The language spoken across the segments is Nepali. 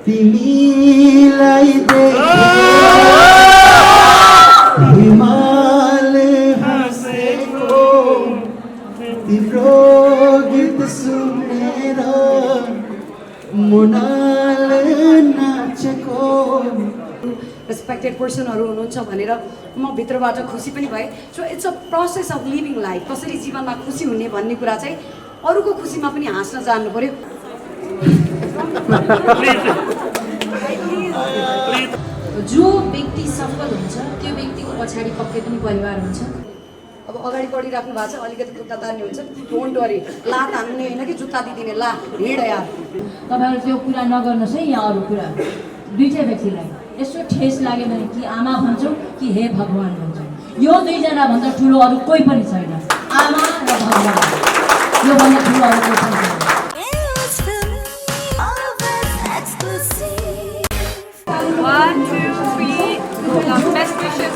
तिमीलाई हिमाल हाँसेको तिम्रो गीत सुनेर मुनाल नाचेको रेस्पेक्टेड पर्सनहरू हुनुहुन्छ भनेर म भित्रबाट खुसी पनि भएँ। So it's a process of living life. कसरी जीवनमा खुसी हुने भन्ने कुरा चाहिँ अरूको खुसीमा पनि हाँस्न जान्नु पर्यो। जो व्यक्ति सफल हुन्छ त्यो व्यक्तिको पछाडि पक्कै पनि परिवार हुन्छ। अब अगाडि बढिराख्नु भएको छ, अलिकति खुट्टा तान्ने हुन्छ, डोन्ट वरी, लात हान्ने होइन कि जुत्ता दिदिने, ला हिँड यार। तपाईँहरू त्यो कुरा नगर्नुहोस् है। यहाँ अरू कुरा दुईटै व्यक्तिलाई यसो ठेस लाग्यो भने कि आमा भन्छौँ कि हे भगवान् भन्छौँ। यो दुईजना भन्दा ठुलो अरू कोही पनि छैन। आमा र भगवान्, यो भन्दा ठुलो अरू कोही पनि छैन। One, two, three. Best wishes.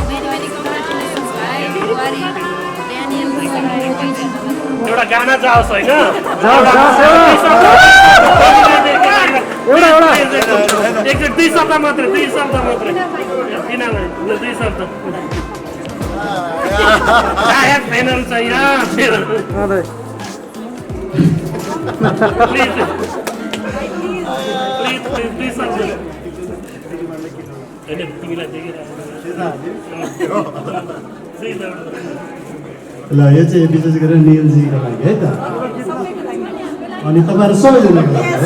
Many congratulations, right? Buddy, Daniel, एउटा गाना जाओस् होइन एकचोटि दुई शब्द मात्रै दुई शब्द फाइनल छ यहाँ तिमीलाई ल यो चाहिँ विशेष गरेर नियलजीको लागि है त, अनि तपाईँहरू सबैजनाको लागि है।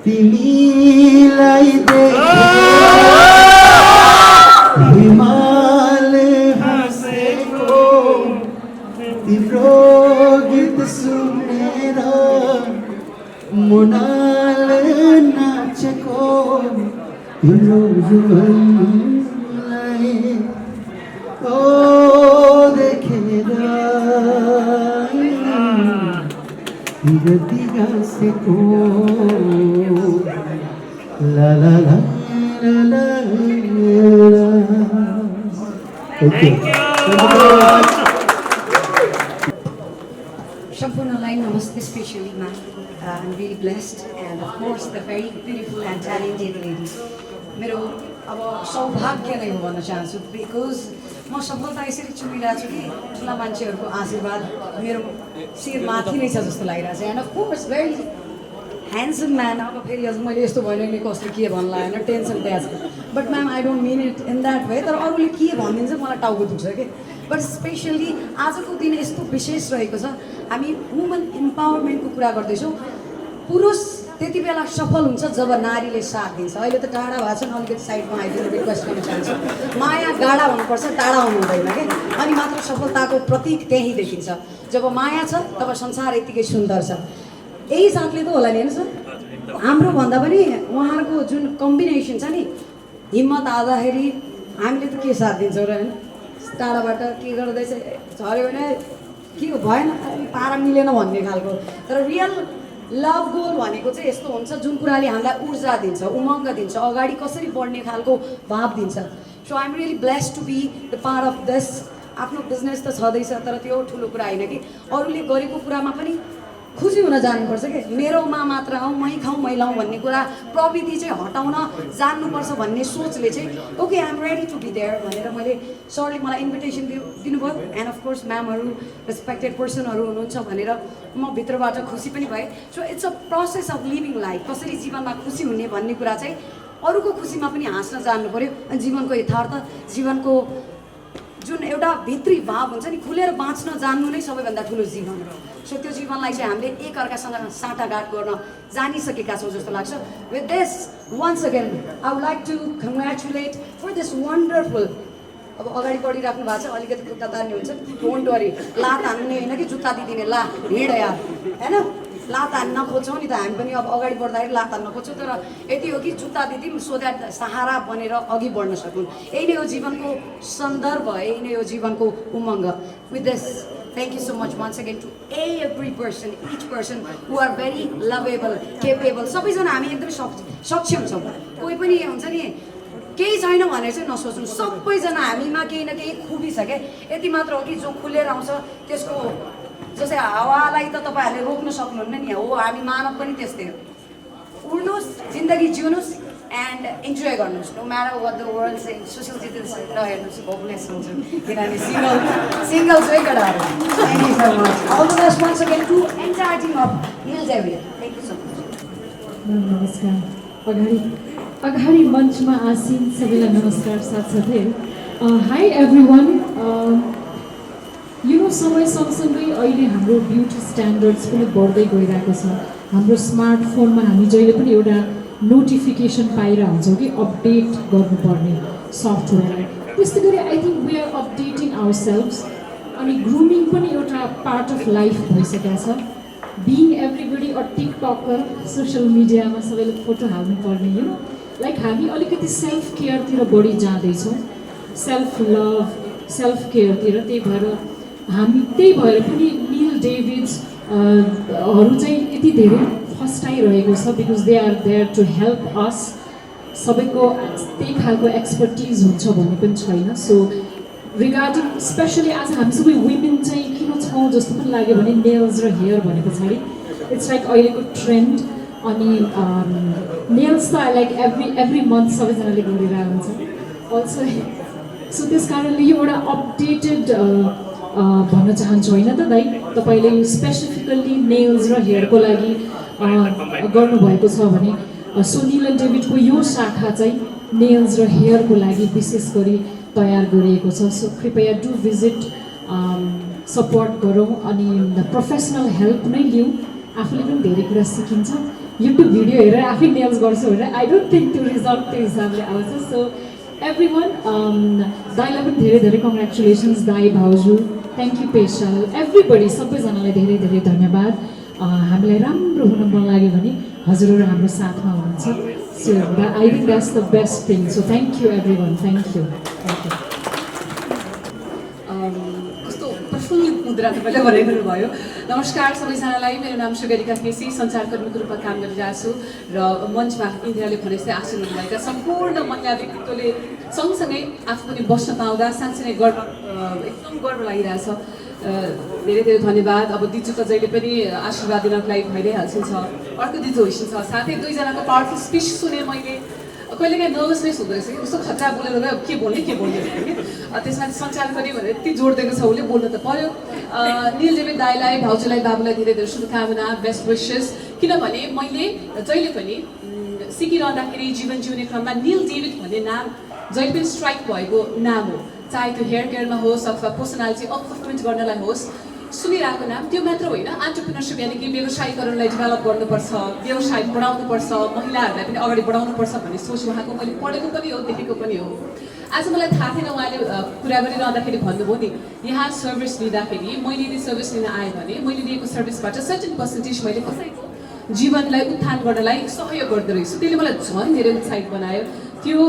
तिमीलाई हिमाल हाँसेको तिम्रो गीत सुनेर मुनाल नाचेको तिम्रो जीवनलाई देखेर दिगासेको ला ला ला ला ला। सम्पूर्णलाई नमस्ते। Especially ma'am, I'm really blessed, and of course the very beautiful and talented lady. मेरो अब सौभाग्य नै हो भन्न चाहन्छु, बिकज म सफलता यसरी चुमिरहेको छु कि ठुला मान्छेहरूको आशीर्वाद मेरो शिर माथि नै छ जस्तो लागिरहेको छ। And of course very handsome man. अब फेरि हजुर मैले यस्तो भयो भने कसले के भन्ला होइन, टेन्सन ट्याच। But ma'am I don't mean it in that way, तर अरूले के भनिदिन्छ मलाई टाउको दुख्छ कि। बट स्पेसली आजको दिन यस्तो विशेष रहेको छ, हामी वुमन इम्पावरमेन्टको कुरा गर्दैछौँ। पुरुष त्यति बेला सफल हुन्छ जब नारीले साथ दिन्छ। अहिले त टाढा भएको छ, अलिकति साइडमा आइदिनु रिक्वेस्ट गर्न चाहन्छु। माया गाढा हुनुपर्छ, टाढा हुनु हुँदैन कि। अनि मात्र सफलताको प्रतीक त्यहीँ देखिन्छ। जब माया छ तब संसार यत्तिकै सुन्दर छ। यही साथले त होला नि होइन सर, हाम्रो भन्दा पनि उहाँहरूको जुन कम्बिनेसन छ नि, हिम्मत आउँदाखेरि हामीले त के साथ दिन्छौँ र होइन। टाढाबाट के गर्दैछ झऱ्यो भने के भएन, पारा मिलेन भन्ने खालको। तर रियल लभ गोल भनेको चाहिँ यस्तो हुन्छ जुन कुराले हामीलाई ऊर्जा दिन्छ, उमङ्ग दिन्छ, अगाडि कसरी बढ्ने खालको भाव दिन्छ। So I am really blessed to be the part of this. आफ्नो बिजनेस त छँदैछ, तर त्यो ठुलो कुरा होइन कि अरूले गरेको कुरामा पनि खुसी हुन जानुपर्छ कि। मेरोमा मात्र आउँ, मै खाउँ मै लाउँ भन्ने कुरा प्रविधि चाहिँ हटाउन जान्नुपर्छ भन्ने सोचले चाहिँ okay I am ready to be there भनेर मैले सरले मलाई इन्भिटेसन दिनुभयो। एन्ड अफकोर्स म्यामहरू रेस्पेक्टेड पर्सनहरू हुनुहुन्छ भनेर म भित्रबाट खुसी पनि भएँ। So it's a process of living life. कसरी जीवनमा खुसी हुने भन्ने कुरा चाहिँ अरूको खुसीमा पनि हाँस्न जान्नु पर्यो। अनि जीवनको यथार्थ, जीवनको जुन एउटा भित्री भाव हुन्छ नि, खुलेर बाँच्न जान्नु नै सबैभन्दा ठुलो जीवन हो। सो त्यो जीवनलाई चाहिँ हामीले एकअर्कासँग साँटागाँठ गर्न जानिसकेका छौँ जस्तो लाग्छ। With this once again I would like to congratulate for this wonderful. अब अगाडि बढिराख्नु भएको छ, अलिकति खुट्टा तान्ने हुन्छ, डोन्ट वरी, लात हान्ने होइन कि जुत्ता दिदिने, ला हिँड यार होइन। लात हान्न खोज्छौँ नि त हामी पनि, अब अगाडि बढ्दाखेरि लात हान्न खोज्छौँ, तर यति हो कि जुत्ता दिदिउँ सो द्याट सहारा बनेर अघि बढ्न सकौँ। यही नै हो जीवनको सन्दर्भ, यही नै हो जीवनको उमङ्ग। With this thank you so much once again to every person, each person who are very lovable, capable. सबैजना हामी एकदमै सक्षम छौँ। कोही पनि हुन्छ नि केही छैन भनेर चाहिँ नसोच्नु, सबैजना हामीमा केही न केही खुबी छ क्या। यति मात्र हो कि जो खुलेर आउँछ त्यसको जस्तै हावालाई त तपाईँहरूले रोक्न सक्नुहुन्न नि हो हामी मानव पनि त्यस्तै हो उड्नुहोस् जिन्दगी जिउनुहोस् एन्ड इन्जोय गर्नुहोस् no matter what the world say social जिटिस नहेर्नुहोस् होपलेस हुन्छ किनभने सिङ्गल चाहिँ केटाहरू thank you so much all the best once again to entire team of hills every thank you so much नमस्कार अगाडि मञ्चमा आसीन सबैलाई नमस्कार साथसाथै हाई एभ्रिवान समय सँगसँगै अहिले हाम्रो ब्युटी स्ट्यान्डर्ड्स पनि बढ्दै गइरहेको छ हाम्रो स्मार्टफोनमा हामी जहिले पनि एउटा नोटिफिकेसन पाइरहेको हुन्छौँ कि अपडेट गर्नुपर्ने सफ्टवेयर त्यस्तै गरी I think we are updating our selves अनि ग्रुमिङ पनि एउटा पार्ट अफ लाइफ भइसकेको छ being everybody a TikToker social मिडियामा सबैले फोटो हाल्नुपर्ने लाइक हामी अलिकति सेल्फ केयरतिर बढी जाँदैछौँ सेल्फ लभ सेल्फ केयरतिर त्यही भएर पनि नील डेभिड्स हरू चाहिँ यति धेरै फस्टाइरहेको छ because they are there to help us सबैको त्यही खालको एक्सपर्टिज हुन्छ भन्ने पनि छैन सो रिगार्डिङ स्पेसली आज हामी सबै वुमेन चाहिँ किन छौँ जस्तो पनि लाग्यो भने नेल्स र हेयर भने पछाडि इट्स लाइक अहिलेको ट्रेन्ड अनि नेल्स त लाइक एभ्री मन्थ सबैजनाले गरिरहेको हुन्छ अल्सो सो त्यस कारणले यो एउटा अपडेटेड भन्न चाहन्छु होइन त दाइ तपाईँले यो स्पेसिफिकल्ली नेल्स र हेयरको लागि गर्नुभएको छ भने सो नील एन्ड डेभिडको यो शाखा चाहिँ नेल्स र हेयरको लागि विशेष गरी तयार गरिएको छ सो कृपया डु भिजिट सपोर्ट गरौँ अनि प्रोफेसनल हेल्प नै लिउँ आफूले पनि धेरै कुरा सिकिन्छ युट्युब भिडियो हेरेर आफै नेल्स गर्छु भने आई डोन्ट थिङ्क त्यो रिजल्ट त्यो हिसाबले आउँछ सो एभ्रिवान दाइलाई पनि धेरै धेरै कङ्ग्रेचुलेसन्स दाई भाउजू थ्याङ्क यू पेशल एभ्रिबडी सबैजनालाई धेरै धेरै धन्यवाद हामीलाई राम्रो हुन मन लाग्यो भने हजुरहरू हाम्रो साथमा हुनुहुन्छ so I think that's the best thing so thank you everyone thank you कस्तो प्रफुल्लित मुद्रा तपाईँले बनाइदिनु भयो नमस्कार सबैजनालाई मेरो नाम सुगरिका केसी सञ्चारकर्मीको रूपमा काम गरिरहेको छु र मञ्चमा इन्दिराले भने जस्तै आसन हुनुभएका सम्पूर्ण महिला व्यक्तित्वले सँगसँगै आफू पनि बस्न पाउँदा साँच्चै नै एकदम गर्व लागिरहेछ धेरै धेरै धन्यवाद अब दिजु त जहिले पनि आशीर्वाद दिनको लागि भइरहन्छ अर्को दिजु होइसिन्छ साथै दुईजनाको पावरफुल स्पिच सुने मैले कहिलेकाहीँ नर्भसनेस हुँदो रहेछ कि कस्तो खतरा बोलेर गयो के बोल्ने कि त्यसमा सञ्चार गर्ने भनेर यति जोड दिएको छ उसले बोल्नु त पर्यो नील डेभिड दाईलाई भाउजूलाई बाबुलाई धेरै धेरै शुभकामना बेस्ट विसेस किनभने मैले जहिले पनि सिकिरहँदाखेरि जीवन जिउने क्रममा नील डेभिड भन्ने नाम जहिले पनि स्ट्राइक भएको नाम हो चाहे त्यो हेयर केयरमा होस् अथवा पर्सनालिटी अपलिफ्टमेन्ट गर्नलाई होस् सुनिरहेको नाम त्यो मात्र होइन एन्टरप्रेन्योरसिप यानि कि व्यवसायीकरणलाई डेभलप गर्नुपर्छ व्यवसाय बढाउनुपर्छ महिलाहरूलाई पनि अगाडि बढाउनुपर्छ भन्ने सोच उहाँको मैले पढेको पनि हो देखेको पनि हो आज मलाई थाहा थिएन उहाँले कुरा गरिरहँदाखेरि भन्नुभयो नि यहाँ सर्भिस लिँदाखेरि मैले यदि सर्भिस लिन आएँ भने मैले लिएको सर्भिसबाट सर्टेन पर्सेन्टेज मैले कसैको जीवनलाई उत्थान गर्नलाई सहयोग गर्दो रहेछु त्यसले मलाई झन् धेरै उत्साहित बनायो त्यो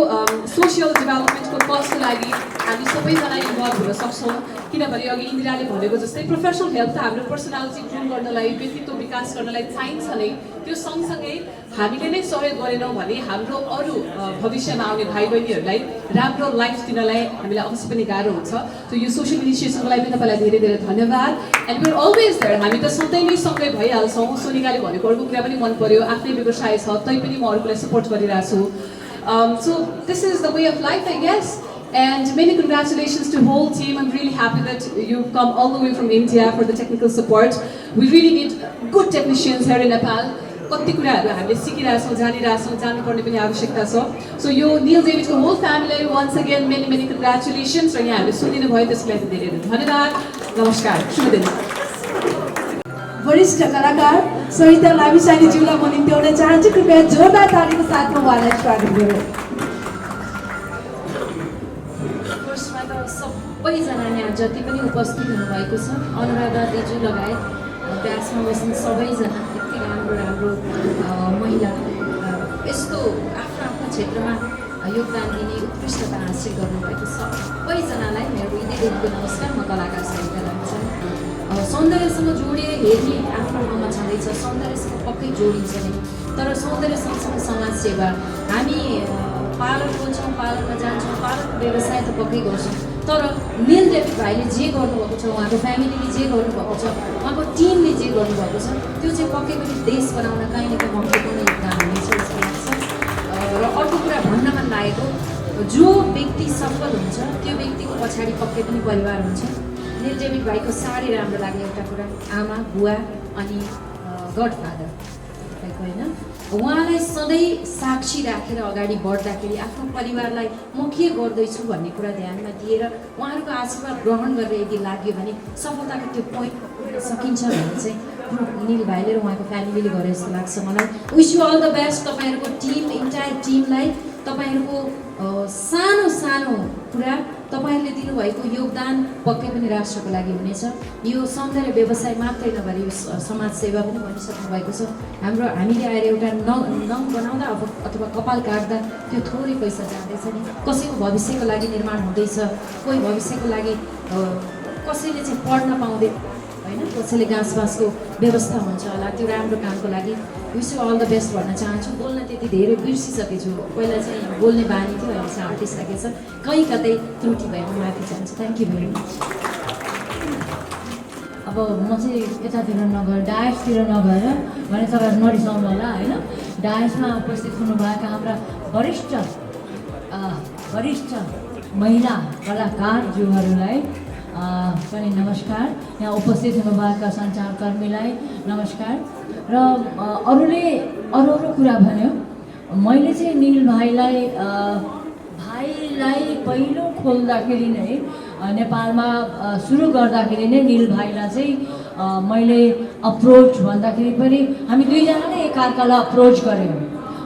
सोसियल डेभलपमेन्टको कजको लागि हामी सबैजना इन्भल्भ हुन सक्छौँ किनभने अघि इन्दिराले भनेको जस्तै प्रोफेसनल हेल्थ त हाम्रो पर्सनालिटी ग्रुम गर्नलाई व्यक्तित्व विकास गर्नलाई चाहिन्छ नै त्यो सँगसँगै हामीले नै सहयोग गरेनौँ भने हाम्रो अरू भविष्यमा आउने भाइ बहिनीहरूलाई राम्रो लाइफ दिनलाई हामीलाई अवश्य पनि गाह्रो हुन्छ त यो सोसियल इनिसिएसनको लागि पनि तपाईँलाई धेरै धेरै धन्यवाद and we are always there हामी त सधैँ नै सँगै भइहाल्छौँ सोनिकाले भनेको अर्को कुरा पनि मन पर्यो आफ्नै व्यवसाय छ तै पनि म अरूलाई सपोर्ट गरिरहेको छु so this is the way of life, I guess. And many congratulations to the whole team. I'm really happy that you've come all the way from India for the technical support. We really need good technicians here in Nepal. कति कुराहरू हामीले सिकिरहेछौँ जानिरहेछौँ जान्नुपर्ने पनि आवश्यकता छ सो यो नील डेभिडको होल फ्यामिलीलाई once again many many congratulations र यहाँहरूले सुनिदिनु भयो त्यसको लागि धेरै धेरै धन्यवाद नमस्कार शुभ दिन वरिष्ठ कलाकार सहिता लामिछानेज्यूलाई म निम्त्याउन चाहन्छु कृपया जोरदार तालीको साथमा उहाँलाई स्वागत गरौँ फर्स्टमा त सबैजना यहाँ जति पनि उपस्थित हुनुभएको छ अनुराधा दिजु लगायत त्यसमा बस्ने सबैजना यति राम्रो राम्रो महिला यस्तो आफ्नो आफ्नो क्षेत्रमा योगदान दिने उत्कृष्टता हासिल गर्नुभएको सबैजनालाई मेरो हृदयदेखिको नमस्कार म कलाकार सहिता लाग्छ सौन्दर्यसँग जोडे हेर्ने आफ्नो ठाउँमा छँदैछ सौन्दर्यसँग पक्कै जोडिन्छ नै तर सौन्दर्य सँगसँगै समाज सेवा हामी पार्लर खोल्छौँ पार्लरमा जान्छौँ पार्लरको व्यवसाय त पक्कै गर्छौँ तर निल डेभिड भाइले जे गर्नुभएको छ, उहाँको फ्यामिलीले जे गर्नुभएको छ, उहाँको टिमले जे गर्नुभएको छ, त्यो चाहिँ पक्कै पनि देश बनाउन कहीँ न कहीँ महत्त्वपूर्ण योगदान हुनेछ जस्तो लाग्छ। र अर्को कुरा भन्न मन लागेको, जो व्यक्ति सफल हुन्छ त्यो व्यक्तिको पछाडि पक्कै पनि परिवार हुन्छ। निल डेभिड भाइको साह्रै राम्रो लाग्ने एउटा कुरा आमा, बुवा अनि गडफादर टाइपको होइन, उहाँलाई सधैँ साक्षी राखेर अगाडि बढ्दाखेरि आफ्नो परिवारलाई म के गर्दैछु भन्ने कुरा ध्यानमा दिएर उहाँहरूको आशीर्वाद ग्रहण गरेर यदि लाग्यो भने सफलताको त्यो पोइन्ट पुग्न सकिन्छ भने चाहिँ निल भाइले र उहाँको फ्यामिलीले गरे जस्तो लाग्छ मलाई। Wish you all the best तपाईँहरूको टिम, इन्टायर टिमलाई। तपाईँहरूको सानो सानो कुरा, तपाईँहरूले दिनुभएको योगदान पक्कै पनि राष्ट्रको लागि हुनेछ। यो सौन्दर्य व्यवसाय मात्रै नभएर यो समाज सेवा पनि भनिसक्नु भएको छ। हामीले आएर एउटा नङ बनाउँदा अथवा कपाल काट्दा त्यो थोरै पैसा जाँदैछ नि, कसैको भविष्यको लागि निर्माण हुँदैछ, कोही भविष्यको लागि कसैले चाहिँ पढ्न पाउँदै होइन, कसैले घाँसबासको व्यवस्था हुन्छ होला, त्यो राम्रो कामको लागि wish you all the best भन्न चाहन्छु। बोल्न त्यति धेरै बिर्सिसकेछु, पहिला चाहिँ बोल्ने बानी थियो, अहिले चाहिँ हटिसकेको छ। कहीँ कतै त्रुटि भएको माथि चाहन्छु। Thank you very much. अब म चाहिँ यतातिर नगएर डायसतिर नगएर भने तपाईँहरू नरिसाउनु होला होइन। डायसमा उपस्थित हुनुभएका हाम्रा वरिष्ठ महिला कलाकारज्यूहरूलाई पनि नमस्कार। यहाँ उपस्थित हुनुभएका सञ्चारकर्मीलाई नमस्कार। र अरूले अरू कुरा भन्यो, मैले चाहिँ निल भाइलाई पहिलो खोल्दाखेरि नै नेपालमा सुरु गर्दाखेरि नै निल भाइलाई चाहिँ मैले अप्रोच भन्दाखेरि पनि हामी दुईजनाले एकअर्कालाई अप्रोच गऱ्यौँ।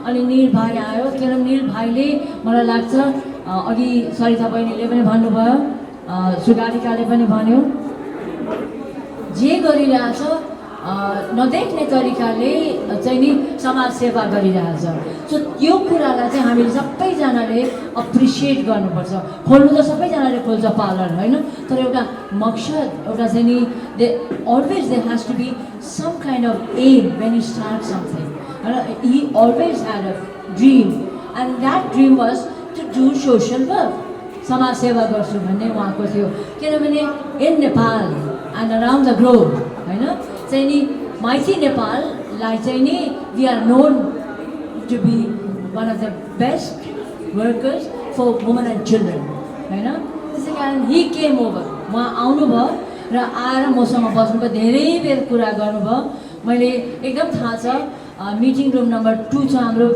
अनि निल भाइ आयो, किनभने निल भाइले मलाई लाग्छ अघि सरिता बहिनीले पनि भन्नुभयो, सुगारिकाले पनि भन्यो, जे गरिरहेछ नदेख्ने तरिकाले चाहिँ नि समाज सेवा गरिरहेछ। सो यो कुरालाई चाहिँ हामीले सबैजनाले अप्रिसिएट गर्नुपर्छ। खोल्नु त सबैजनाले खोल्छ पार्लर होइन, तर एउटा मकसद, एउटा चाहिँ नि always there has to be some kind of aim when you start something. He always had a dream and that dream was to do social work. समाज सेवा गर्छु भन्ने उहाँको थियो। किनभने in Nepal and around the globe होइन चाहिँ नि माइती नेपाललाई चाहिँ नि we are known to be one of the best workers for women and children होइन। त्यसै कारण हि केम ओभर, उहाँ आउनुभयो र आएर मसँग बस्नुभयो, धेरै बेर कुरा गर्नुभयो। मैले एकदम थाहा छ मिटिङ रुम नम्बर 2 छ हाम्रो,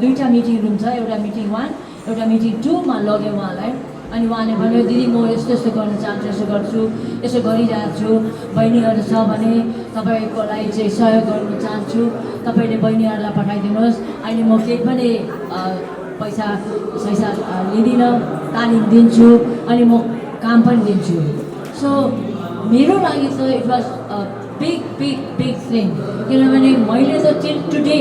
दुईवटा मिटिङ रुम छ, एउटा मिटिङ 1 एउटा मिटिङ 2 मा लगेँ उहाँलाई। अनि उहाँले भन्यो दिदी म यस्तो यस्तो गर्न चाहन्छु, यसो गर्छु, यसो गरिरहेको छु, बहिनीहरू छ भने तपाईँको लागि चाहिँ सहयोग गर्न चाहन्छु, तपाईँले बहिनीहरूलाई पठाइदिनुहोस्। अहिले म केही पनि पैसा लिँदिनँ, तालिम दिन्छु अनि म काम पनि दिन्छु। सो मेरो लागि त it was a big thing. किनभने मैले त टिल टुडे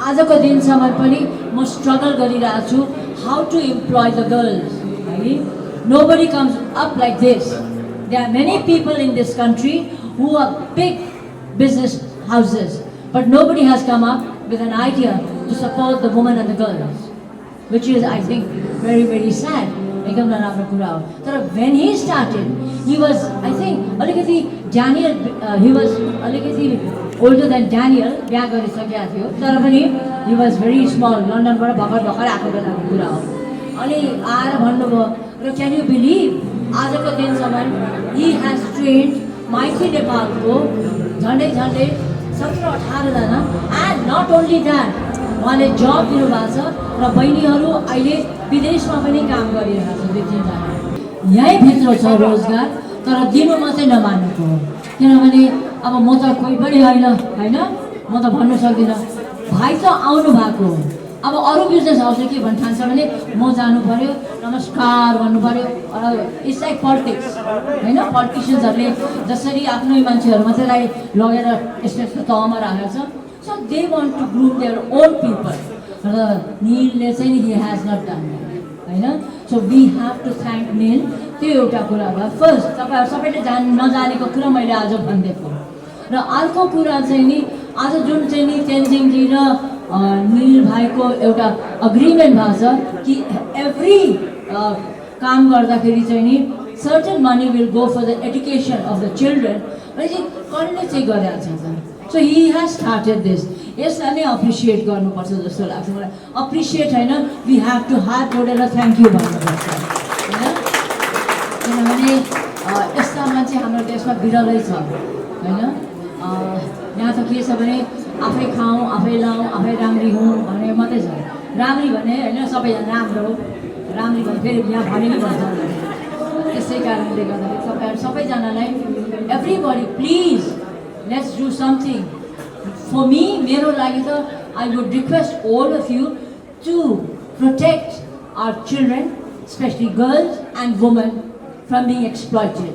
आजको दिनसम्म पनि म स्ट्रगल गरिरहेको छु how to employ the girls है। Nobody comes up like this. There are many people in this country who are big business houses, but nobody has come up with an idea to support the women and the girls, which is I think very sad. एकदम नराम्रो कुरा हो। तर when he started, he was I think अलिकति Daniel, he was अलिकति older than Daniel, बिहा गरिसकेको थियो, तर पनि he was very small, लन्डनबाट भर्खर आएको बेलाको कुरा हो। अनि आएर भन्नुभयो र क्यान यु बिलिभ आजको दिनसम्म he has trained माइती नेपालको झन्डै 17-18 जना। एन्ड नट ओन्ली द्याट, उहाँले जब दिनुभएको छ र बहिनीहरू अहिले विदेशमा पनि काम गरिरहेको छ 2-3 जना। यहीँभित्र छ रोजगार, तर दिनु मात्रै नमान्नुको हो। किनभने अब म त कोही पनि होइन, म त भन्नु सक्दिनँ। भाइ त आउनु भएको हो। अब अरू बिजनेस हाउसले के भन्न ठान्छ भने म जानु पऱ्यो, नमस्कार भन्नु पऱ्यो। इट्स लाइक पोलिटिक्स होइन। पोलिटिसियन्सहरूले जसरी आफ्नै मान्छेहरू मात्रै लगेर यस्तो तहमा राखेको छ। So they want to group their own people. र निलले चाहिँ हि हेज नट डन होइन। So we have to thank Neel. त्यो एउटा कुरा भयो। फर्स्ट तपाईँहरू सबैले नजानेको कुरा मैले आज भनिदिएको। र अर्को कुरा चाहिँ नि आज जुन चाहिँ नि तेन्जिङजी र निल भाइको एउटा अग्रिमेन्ट भएको छ कि एभ्री काम गर्दाखेरि चाहिँ नि certain money will go for the education of the children भने चाहिँ कसले चाहिँ गरिहाल्छ त so he has started this यसलाई नै अप्रिसिएट गर्नुपर्छ जस्तो लाग्छ मलाई अप्रिसिएट होइन वी हेभ टु हात जोडेर थ्याङ्क यू भन्नुपर्छ होइन किनभने यस्ता मान्छे हाम्रो देशमा विरलै छ होइन यहाँ त के छ भने आफै खाऊँ आफै लाउँ आफै राम्री हौँ भने मात्रै छ राम्री भने होइन सबैजना राम्रो हो राम्री भने फेरि यहाँ भने नि भन्छ त्यसै कारणले गर्दाखेरि तपाईँहरू सबैजनालाई everybody please let's do something for me मेरो लागि त I would request all of you to protect our children, especially girls and women, from being exploited.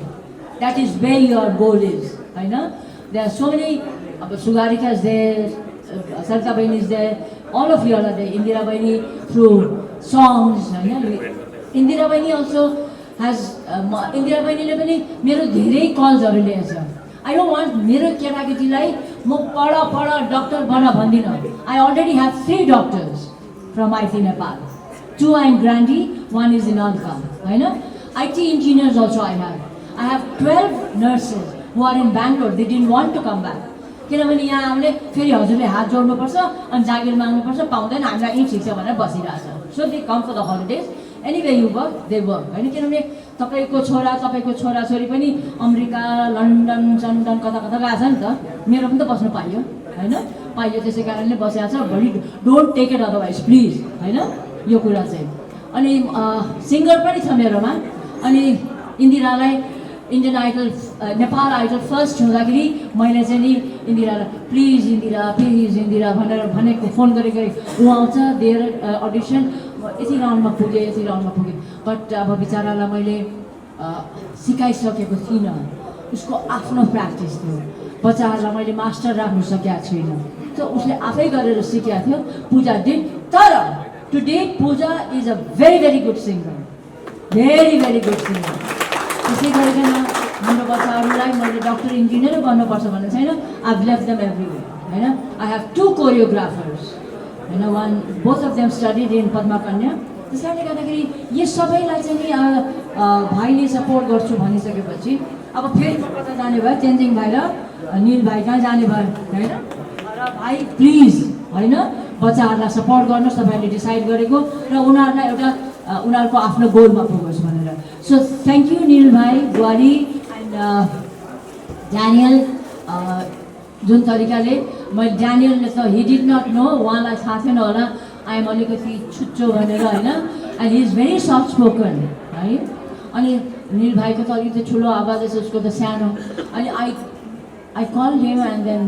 That is where your goal is. I know there are so many. Sugarika is there, Sarita Baini is there. All of you are there. Indira Baini through songs. Indira Baini also has. Indira Baini le pani मेरो धेरै कल्सहरु ल्याएछ. I don't want मेरो केटाकेटीलाई म पढ डक्टर बन भन्दिन. I already have 3 doctors from IIT Nepal. 2 are in Grandi, 1 is in Alka. I know. IT engineers also I have. I have 12 nurses who are in Bangalore. They didn't want to come back. किनभने यहाँ हामीले फेरि हजुरले हात जोड्नुपर्छ अनि जागिर माग्नुपर्छ पाउँदैन हामीलाई यहीँ ठिक छ भनेर बसिरहेछ so they come for the holidays anyway you work they work होइन किनभने तपाईँको छोराछोरी पनि अमेरिका लन्डन सन्डन कता कता गएको छ नि त मेरो पनि त बस्नु पाइयो होइन पाइयो त्यसै कारणले बसिरहेको छ भोलि don't take it otherwise please होइन यो कुरा चाहिँ अनि सिङ्गर पनि छ मेरोमा अनि इन्दिरालाई Indian Idol Nepal Idol first हुँदाखेरि मैले चाहिँ नि इन्दिरालाई प्लिज इन्दिरा भनेर भनेको फोन गरेको ऊ आउँछ देयर अडिसन यति राउन्डमा पुगेँ बट अब बिचरालाई मैले सिकाइसकेको थिइनँ उसको आफ्नो प्र्याक्टिस थियो बच्चाहरूलाई मैले मास्टर राख्नु सकेको छुइनँ त उसले आफै गरेर सिकेको थियो पूजा डिड तर today Puja is a very very good singer very good singer त्यसै गरिकन हाम्रो बच्चाहरूलाई मैले डक्टर इन्जिनियर गर्नुपर्छ भन्ने छैन आई लेफ्ट देम एभ्रिवेयर होइन आई हेभ 2 कोरियोग्राफर्स होइन both of them studied in Padma कन्या त्यस कारणले गर्दाखेरि यो सबैलाई चाहिँ नि भाइले सपोर्ट गर्छु भनिसकेपछि अब फेरि कता जाने भयो चेन्जिङ भाइ र निल भाइ कहाँ जाने भयो होइन र भाइ प्लिज होइन बच्चाहरूलाई सपोर्ट गर्नुहोस् तपाईँहरूले डिसाइड गरेको र उनीहरूलाई एउटा उनीहरूको आफ्नो गोलमा पुगोस् भनेर सो थ्याङ्क यू निल भाइ बुहारी एन्ड ड्यानियल जुन तरिकाले मैले ड्यानियलले त हि डिड नट नो उहाँलाई थाहा थिएन होला आइएम अलिकति छुच्चो भनेर होइन and he is very soft spoken है अनि निल भाइको त अलिकति ठुलो आवाज छ उसको त सानो अनि I call him and then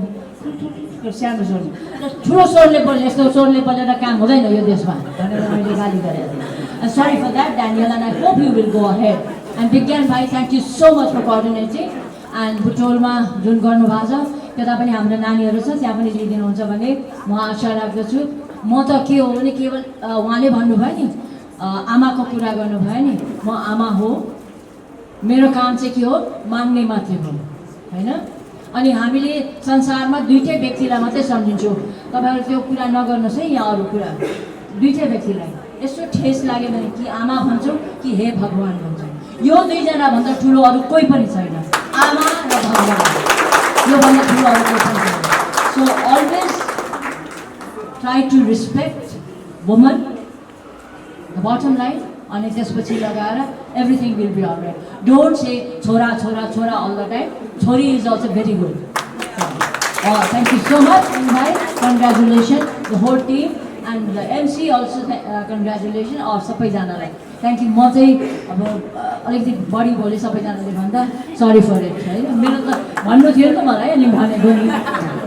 सानो स्वर ठुलो स्वरले बोल्ने यस्तो स्वरले बोलेर काम हुँदैन यो देशमा भनेर मैले गाली गरेको थिएँ sorry for that Daniel and I hope you will go ahead and Bigyan भाइ thank you so much for coordinating and बुटोलमा जुन गर्नुभएको छ त्यता पनि हाम्रो नानीहरू छ त्यहाँ पनि लिइदिनुहुन्छ भने म आशा राख्दछु म त के हो भने केवल उहाँले भन्नुभयो नि आमाको कुरा गर्नुभयो नि म आमा हो मेरो काम चाहिँ के हो माग्ने मात्रै हो होइन अनि हामीले संसारमा 2टै व्यक्तिलाई मात्रै सम्झिन्छौँ तपाईँहरू त्यो कुरा नगर्नुहोस् है यहाँ अरू कुरा 2टै व्यक्तिलाई यस्तो ठेस लाग्यो भने कि आमा भन्छौँ कि हे भगवान् भन्छौँ यो 2जना भन्दा ठुलो अरू कोही पनि छैन आमा र भगवान् योभन्दा ठुलो अरू कोही पनि छैन so always try to respect woman the bottom line अनि त्यसपछि लगाएर everything will be alright don't say छोरा अल द टाइम छोरी is also very good thank you so much भाइ congratulation the whole team and the MC also congratulation सबैजनालाई थ्याङ्क यू म चाहिँ अब अलिकति बढी बोलेँ सबैजनाले भन्दा सरी फर इट होइन मेरो त भन्नु थियो नि त मलाई अनि भनेको नि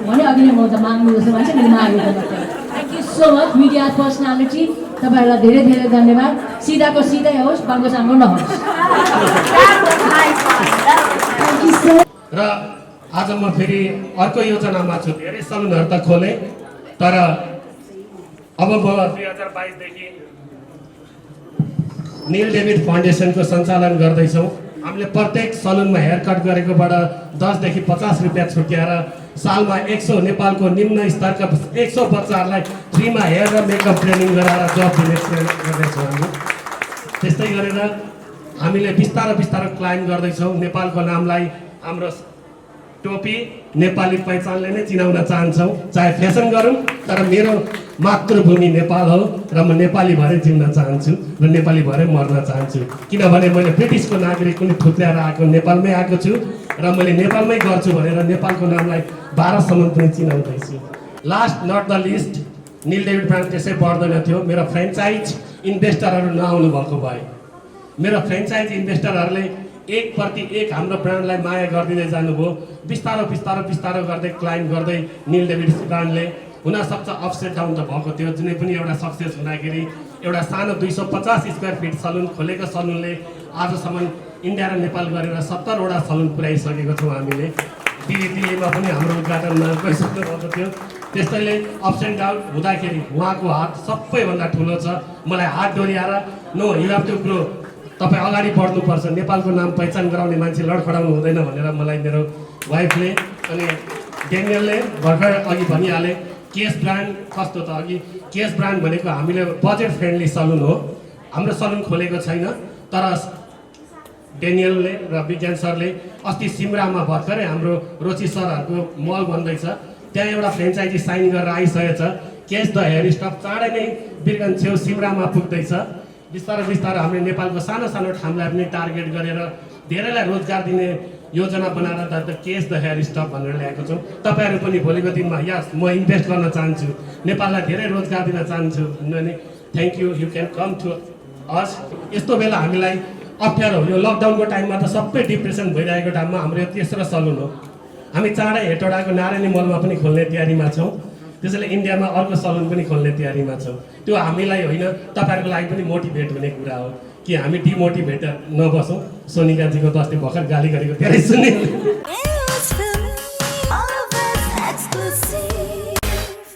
भने अघि नै म त माग्नु जस्तो मान्छे मैले मागेको मात्रै thank you so much media personality तपाईँहरूलाई धेरै धेरै धन्यवाद सिधाको सिधै होस् बाङ्गो साङ्गो नहोस् र आज म फेरि अर्को योजनामा छु धेरै सलुनहरू त खोलेँ तर अब म 2022 देखि नील डेभिड फाउन्डेसनको सञ्चालन गर्दैछौँ हामीले प्रत्येक सलुनमा हेयर कट गरेकोबाट 10 देखि 50 रुपियाँ छुट्याएर सालमा 100 नेपालको निम्न स्तरका 100 बच्चाहरूलाई फ्रीमा हेयर र मेकअप ट्रेनिङ गराएर जब दिने गर्दैछौँ हामी त्यस्तै गरेर हामीले बिस्तारै बिस्तारै क्लाइम गर्दैछौँ। नेपालको नामलाई हाम्रो टोपी नेपाली पहिचानले नै चिनाउन चाहन्छौँ। चाहे फेसन गरौँ, तर मेरो मातृभूमि नेपाल हो र म नेपाली भएरै जिउन चाहन्छु र नेपाली भएरै मर्न चाहन्छु। किनभने मैले ब्रिटिसको नागरिक पनि ठुक्र्याएर आएको नेपालमै आएको छु र मैले नेपालमै गर्छु भनेर नेपालको नामलाई भारतसम्म पनि चिनाउँदैछु। Last not the list, Neel David brand त्यसै बढ्दैन थियो। मेरो फ्रेन्चाइज इन्भेस्टरहरू नआउनु भएको भए, मेरो फ्रेन्चाइज इन्भेस्टरहरूले 1/1 हाम्रो ब्रान्डलाई माया गरिदिँदै जानुभयो। बिस्तारो बिस्तारो बिस्तारो गर्दै क्लाइम गर्दै निल डेभिड ब्रान्डले हुनसक्छ अपसेट डाउन त भएको थियो। जुनै पनि एउटा सक्सेस हुँदाखेरि एउटा सानो 250 स्क्वायर फिट सलुन खोलेको सलुनले आजसम्म इन्डिया र नेपाल गरेर 70 वटा सलुन पुर्याइसकेको छौँ हामीले। दिल्लीमा पनि हाम्रो उद्घाटन गइसक्नु भएको थियो। त्यसैले अप्स एन्ड डाउन हुँदाखेरि उहाँको हात सबैभन्दा ठुलो छ। मलाई हात डोर्याएर no you have to grow, तपाईँ अगाडि बढ्नुपर्छ, नेपालको नाम पहिचान गराउने मान्छे लडखडाउनु हुँदैन भनेर मलाई मेरो वाइफले अनि डेनियलले भर्खर अघि भनिहाले। केस ब्रान्ड कस्तो त, अघि केस ब्रान्ड भनेको हामीले बजेट फ्रेन्डली सलुन हो। हाम्रो सलुन खोलेको छैन, तर डेनियलले र विज्ञान सरले अस्ति सिमरामा भर्खरै हाम्रो रोची सरहरूको मल बन्दैछ, त्यहाँ एउटा फ्रेन्चाइजी साइन गरेर आइसकेको छ। केस द हेयर स्टप चाँडै नै बिरगन छेउ सिमरामा पुग्दैछ। बिस्तारै बिस्तारै हामीले नेपालको सानो सानो ठाउँलाई पनि टार्गेट गरेर धेरैलाई रोजगार दिने योजना बनाएर द केस द हेयर स्टप भनेर ल्याएको छौँ। तपाईँहरू पनि भोलिको दिनमा यस म इन्भेस्ट गर्न चाहन्छु, नेपाललाई धेरै रोजगार दिन चाहन्छु भने thank you, you can come to us. यस्तो बेला हामीलाई अप्ठ्यारो, यो लकडाउनको टाइममा त सबै डिप्रेसन भइरहेको टाइममा हाम्रो यो तेस्रो सलुन हो। हामी चाँडै हेटौडाको नारायणी मलमा पनि खोल्ने तयारीमा छौँ। त्यसैले इन्डियामा अर्को सलुन पनि खोल्ने तयारीमा छौँ। त्यो हामीलाई होइन, तपाईँहरूको लागि पनि मोटिभेट हुने कुरा हो कि हामी डिमोटिभेट नबसौँ। सोनिकाजीको त अस्ति भर्खर गाली गरेको धेरै सुने।